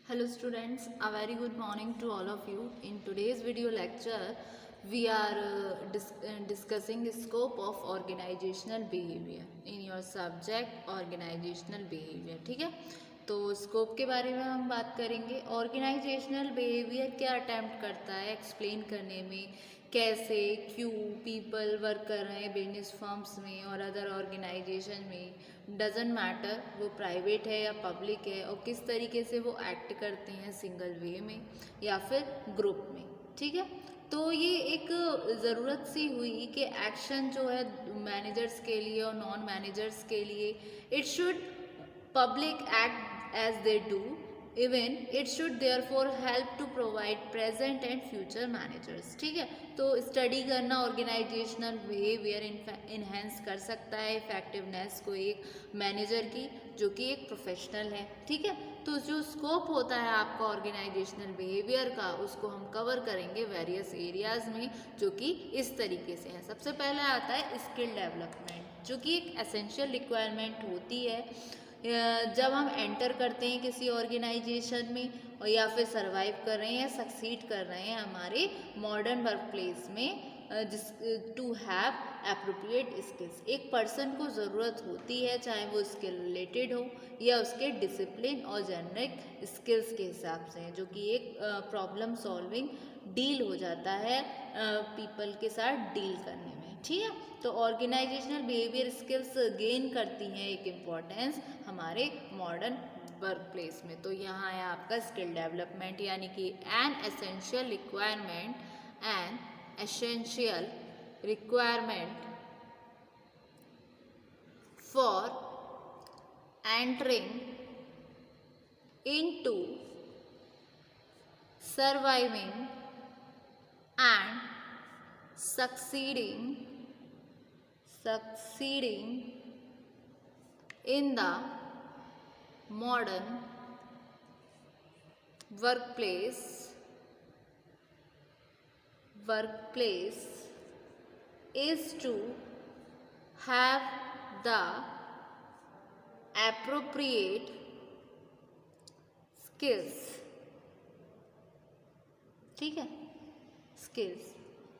Hello students, a very good morning to all of you. In today's video lecture, we are discussing the scope of organizational behavior in your subject organizational behavior. ठीक है, तो scope के बारे में हम बात करेंगे. Organisational behaviour क्या अटेम्प्ट करता है एक्सप्लेन करने में, कैसे क्यों पीपल वर्क कर रहे हैं बिजनेस फर्म्स में और अदर ऑर्गेनाइजेशन में, डजेंट मैटर वो प्राइवेट है या पब्लिक है, और किस तरीके से वो एक्ट करते हैं सिंगल वे में या फिर ग्रुप में. ठीक है, तो ये एक ज़रूरत सी हुई कि एक्शन जो है मैनेजर्स के लिए और नॉन मैनेजर्स के लिए, it should public act as they do, even it should therefore help to provide present and future managers. ठीक है, तो स्टडी करना ऑर्गेनाइजेशनल बिहेवियर इन्हेंस कर सकता है इफेक्टिवनेस को एक मैनेजर की जो कि एक प्रोफेशनल है. ठीक है, तो जो स्कोप होता है आपका ऑर्गेनाइजेशनल बिहेवियर का, उसको हम कवर करेंगे वेरियस एरियाज में जो कि इस तरीके से है. सबसे पहले आता है स्किल डेवलपमेंट, जो कि एक एसेंशियल रिक्वायरमेंट होती है जब हम एंटर करते हैं किसी ऑर्गेनाइजेशन में और या फिर सरवाइव कर रहे हैं या सक्सीड कर रहे हैं हमारे मॉडर्न वर्क प्लेस में, जिस टू हैव एप्रोप्रिएट स्किल्स. एक पर्सन को ज़रूरत होती है, चाहे वो स्किल रिलेटेड हो या उसके डिसिप्लिन और जेनरिक स्किल्स के हिसाब से, जो कि एक प्रॉब्लम सॉल्विंग डील हो जाता है पीपल के साथ डील करने में. ठीक है, तो ऑर्गेनाइजेशनल बिहेवियर स्किल्स गेन करती हैं एक इम्पॉर्टेंस हमारे मॉडर्न वर्क प्लेस में. तो यहाँ है आपका स्किल डेवलपमेंट, यानी कि an essential requirement for entering into surviving and succeeding in the modern workplace is to have the appropriate skills. ठीक है, स्किल्स.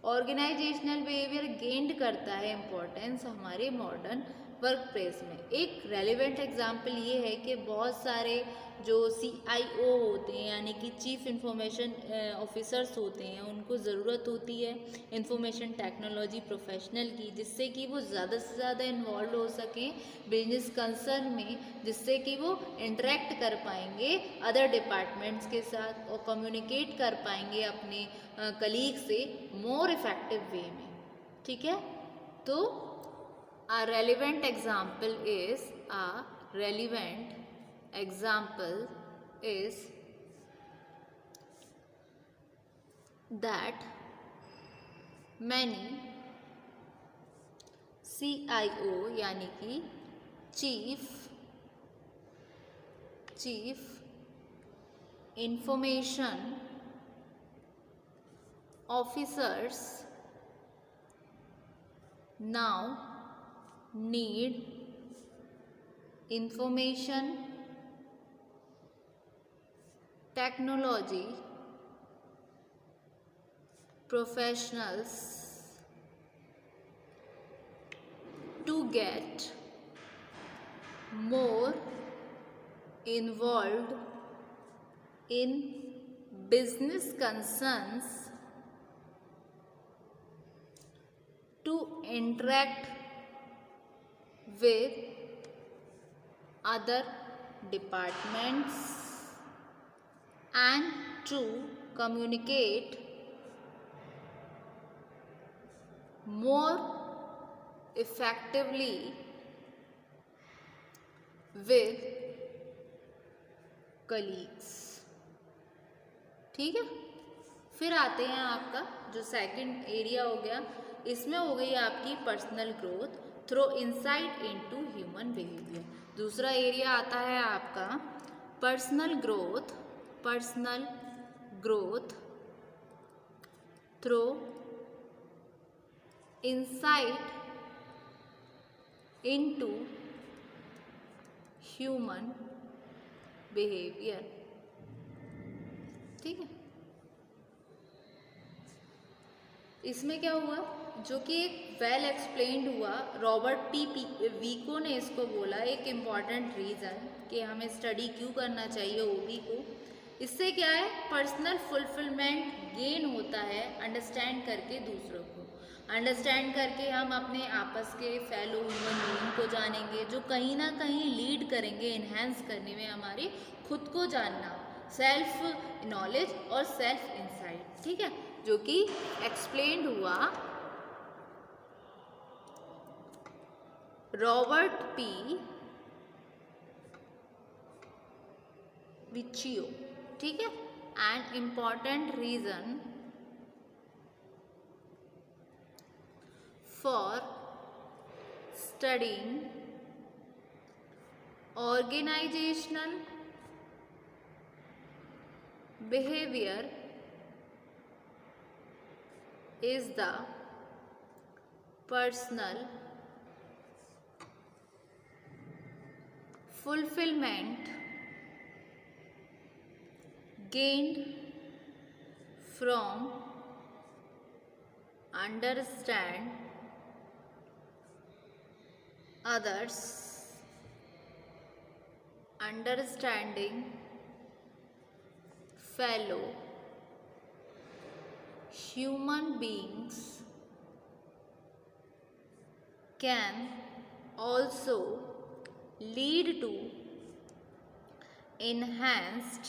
ऑर्गेनाइजेशनल बिहेवियर गेंड करता है इम्पोर्टेंस हमारे मॉडर्न वर्क प्लेस में. एक रेलिवेंट एग्जाम्पल ये है कि बहुत सारे जो CIO होते हैं, यानी कि चीफ इंफॉर्मेशन ऑफिसर्स होते हैं, उनको ज़रूरत होती है इंफॉर्मेशन टेक्नोलॉजी प्रोफेशनल की, जिससे कि वो ज़्यादा से ज़्यादा इन्वॉल्व हो सकें बिजनेस कंसर्न में, जिससे कि वो इंटरेक्ट कर पाएंगे अदर डिपार्टमेंट्स के साथ और कम्युनिकेट कर पाएंगे अपने कलीग से मोर इफेक्टिव वे में. ठीक है, तो a relevant example is that many CIO यानी कि chief information officers now need information technology professionals to get more involved in business concerns, to interact with other departments and to communicate more effectively with colleagues. ठीक है, फिर आते हैं आपका जो second area हो गया, इसमें हो गई आपकी personal growth through insight into human behaviour. दूसरा एरिया आता है आपका personal growth through insight into human behaviour. ठीक है। इसमें क्या हुआ, जो कि एक वेल एक्सप्लेन्ड हुआ, रॉबर्ट पी वीको ने इसको बोला एक इम्पॉर्टेंट रीज़न कि हमें स्टडी क्यों करना चाहिए ओबी को। इससे क्या है, पर्सनल फुलफिलमेंट गेन होता है अंडरस्टैंड करके, दूसरों को अंडरस्टैंड करके हम अपने आपस के फेलो ह्यूमन बीइंग को जानेंगे, जो कहीं ना कहीं लीड करेंगे इन्हेंस करने में हमारी खुद को जानना, सेल्फ नॉलेज और सेल्फ इंसाइट, ठीक है, जो कि एक्सप्लेन्ड हुआ रॉबर्ट पी विचियो, ठीक है। An important reason for studying organizational behavior is the personal fulfillment gained from understand others, understanding fellow human beings can also lead to enhanced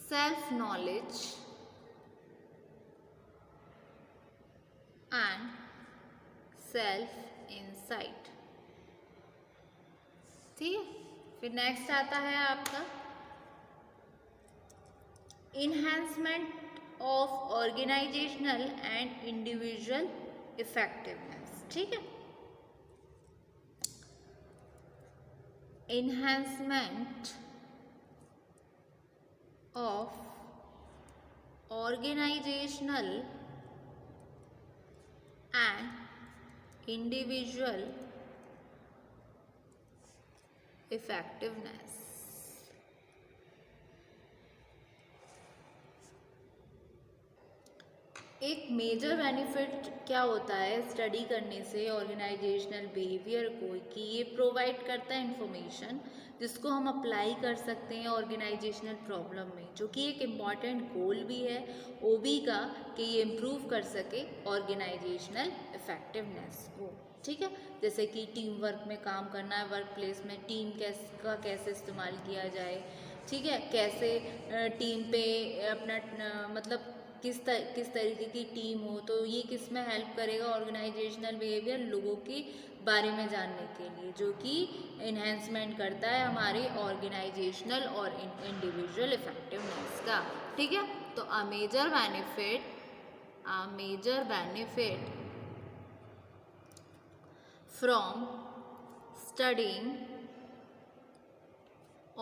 self-knowledge and self-insight, ठीक है। फिर नेक्स्ट आता है आपका enhancement of organizational and individual effectiveness, ठीक है। Enhancement of organizational and individual effectiveness, एक major benefit क्या होता है स्टडी करने से ऑर्गेनाइजेशनल बिहेवियर को, कि ये प्रोवाइड करता है इंफॉर्मेशन जिसको हम अप्लाई कर सकते हैं ऑर्गेनाइजेशनल प्रॉब्लम में, जो कि एक इम्पॉर्टेंट गोल भी है ओबी का, कि ये इम्प्रूव कर सके ऑर्गेनाइजेशनल इफेक्टिवनेस को, ठीक है। जैसे कि टीम वर्क में काम करना है, वर्क प्लेस में टीम का कैसे इस्तेमाल किया जाए, ठीक है, कैसे टीम पे अपना मतलब किस तरीके की टीम हो, तो ये किस में हेल्प करेगा ऑर्गेनाइजेशनल बिहेवियर लोगों के बारे में जानने के लिए, जो कि इन्हेंसमेंट करता है हमारे ऑर्गेनाइजेशनल और इंडिविजुअल इफेक्टिवनेस का, ठीक है। तो uh major benefit from studying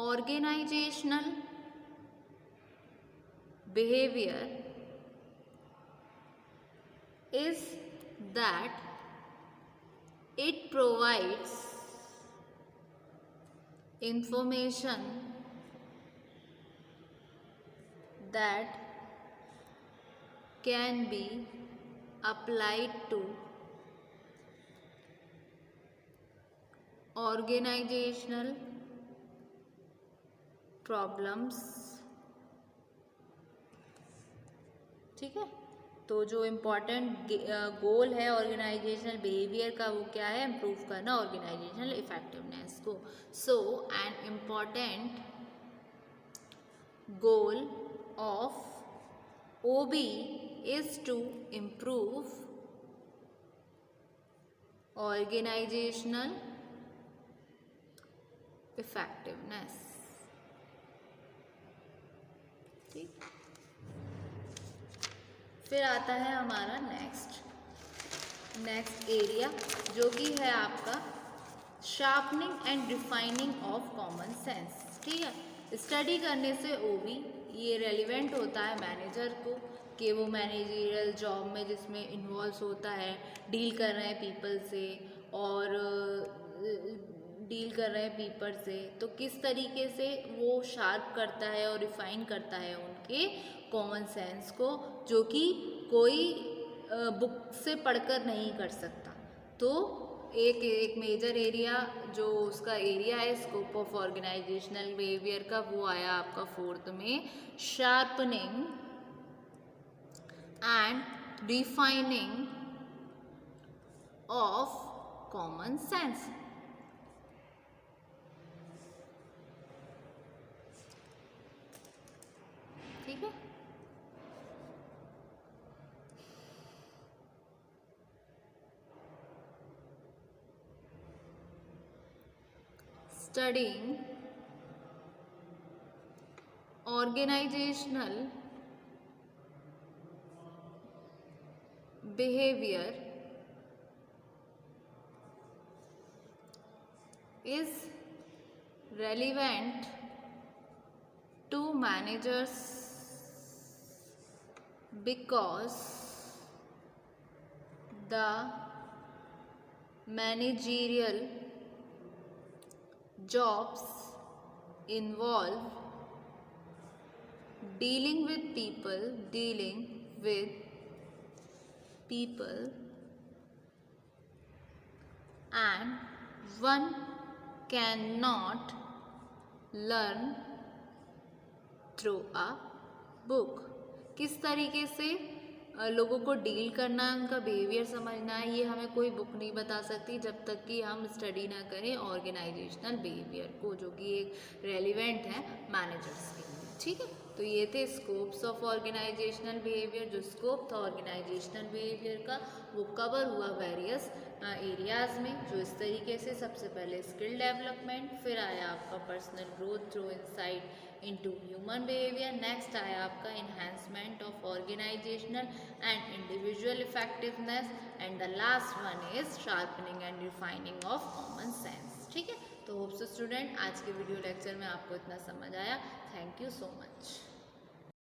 organizational behavior is that it provides information that can be applied to organizational problems, ठीक है। तो जो इम्पोर्टेंट गोल है ऑर्गेनाइजेशनल बिहेवियर का वो क्या है, इम्प्रूव करना ऑर्गेनाइजेशनल इफेक्टिवनेस को। So an important goal of OB is to improve organisational effectiveness, ठीक। फिर आता है हमारा नेक्स्ट एरिया, जो कि है आपका sharpening and refining of common sense, ठीक है। स्टडी करने से ओबी ये रेलिवेंट होता है मैनेजर को, कि वो मैनेजरियल जॉब में जिसमें इन्वॉल्व होता है, डील कर रहे हैं पीपल से, और डील कर रहे हैं पीपल से, तो किस तरीके से वो शार्प करता है और रिफाइन करता है उनके कॉमन सेंस को, जो कि कोई बुक से पढ़कर नहीं कर सकता। तो एक मेजर एरिया जो उसका एरिया है स्कोप ऑफ ऑर्गेनाइजेशनल बिहेवियर का, वो आया आपका 4th में, sharpening and refining of common sense. ठीक है, studying organizational behavior is relevant to managers because the managerial jobs involve dealing with people and one cannot learn through a book। किस तरीके से लोगों को डील करना है, उनका बिहेवियर समझना है, ये हमें कोई बुक नहीं बता सकती जब तक कि हम स्टडी ना करें ऑर्गेनाइजेशनल बिहेवियर को, जो कि एक रेलिवेंट है मैनेजर्स के लिए। ठीक है, तो ये थे स्कोप्स ऑफ ऑर्गेनाइजेशनल बिहेवियर। जो स्कोप था ऑर्गेनाइजेशनल बिहेवियर का वो कवर हुआ वेरियस एरियाज में, जो इस तरीके से सबसे पहले स्किल डेवलपमेंट, फिर आया आपका personal growth through insight into human behaviour, next आया आपका enhancement of organizational and individual effectiveness, and the last one is sharpening and refining of common sense. ठीक है, तो होप सो स्टूडेंट आज के वीडियो लेक्चर में आपको इतना समझ आया। Thank you so much.